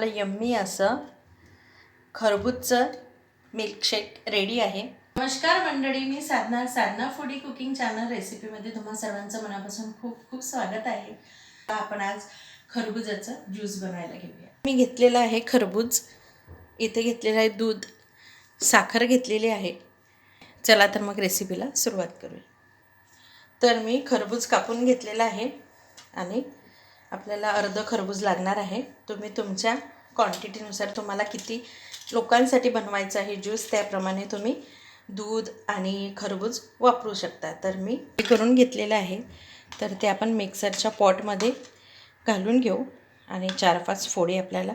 Yummy असं खरबूजचं milkshake ready आहे। नमस्कार मंडळी, मी साधना फूडी कुकिंग चॅनल रेसिपीमध्ये तुम्हा सर्वांचं मनापासून खूप खूप स्वागत आहे। आपण आज खरबूजाचं ज्यूस बनवायला घेऊया। मी घेतलेलं आहे खरबूज, इथे घेतलेलं आहे दूध, साखर घेतलेली आहे। चला तर मग रेसिपीला सुरुवात करूया। तर मी खरबूज कापून घेतलेला आहे आणि आपल्याला अर्ध खरबूज लागणार आहे। तुम्ही तुमच्या क्वांटिटीनुसार तुम्हाला किती लोकांसाठी बनवायचं आहे ज्यूस त्याप्रमाणे तुम्ही दूध आणि खरबूज वापरू शकता। तर मी करून घेतलेलं आहे, तर ते आपण मिक्सरच्या पॉटमध्ये घालून घेऊ आणि 4-5 फोडी आपल्याला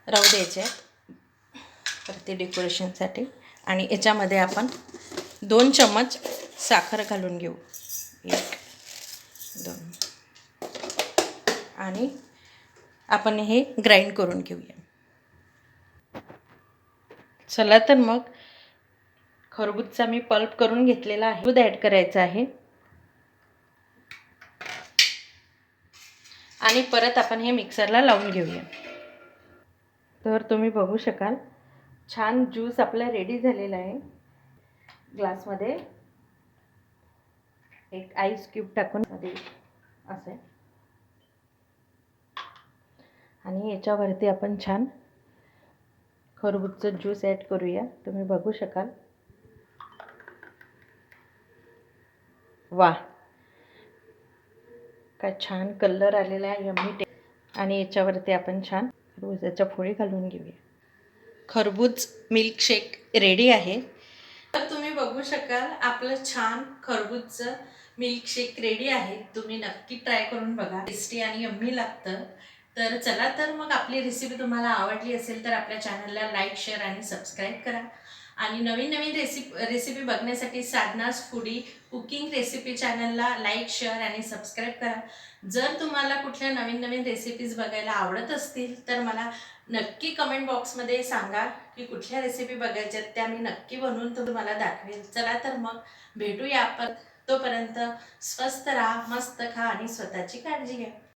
राहू द्यायचे आहेत तर ते डेकोरेशनसाठी। आणि याच्यामध्ये आपण 2 चम्मच साखर घालून घेऊ, 1 2 आणि आपण हे ग्राइंड करून घेऊया। चला तर मग खरबूजचा मी पल्प करून घेतलेला आहे, दूध ॲड करायचं आहे आणि परत आपण हे मिक्सरला लावून घेऊया। तर तुम्ही बघू शकाल छान ज्यूस आपला रेडी झालेला आहे। ग्लासमध्ये एक आईस क्यूब टाकून मध्ये असे आणि याच्यावरती आपण छान खरबूजचं ज्यूस ॲड करूया। तुम्ही बघू शकाल, वाह काय छान कलर आलेला आहे, यम्मी। आणि याच्यावरती आपण छान खरबूजाच्या फोडी घालून घेऊया। खरबूज मिल्कशेक रेडी आहे। तर तुम्ही बघू शकाल आपलं छान खरबूजचं मिल्कशेक रेडी आहे। तुम्ही नक्की ट्राय करून बघा, टेस्टी आणि यम्मी लागतं। तर चला तर मग आपली रेसिपी तुम्हाला आवडली असेल तर आपल्या चॅनलला लाईक, शेअर आणि सबस्क्राईब करा। आणि नवीन रेसिपी बघण्यासाठी साधनास फूडी कुकिंग रेसिपी चॅनलला लाईक, शेअर आणि सबस्क्राईब करा। जर तुम्हाला कुठल्या नवीन रेसिपीज बघायला आवडत असतील तर मला नक्की कमेंट बॉक्समध्ये सांगा की कुठल्या रेसिपी बघायच्या, त्या मी नक्की बनवून तुम्हाला दाखवेल। चला तर मग भेटूया आपण, तोपर्यंत स्वस्त राहा, मस्त खा आणि स्वतःची काळजी घ्या।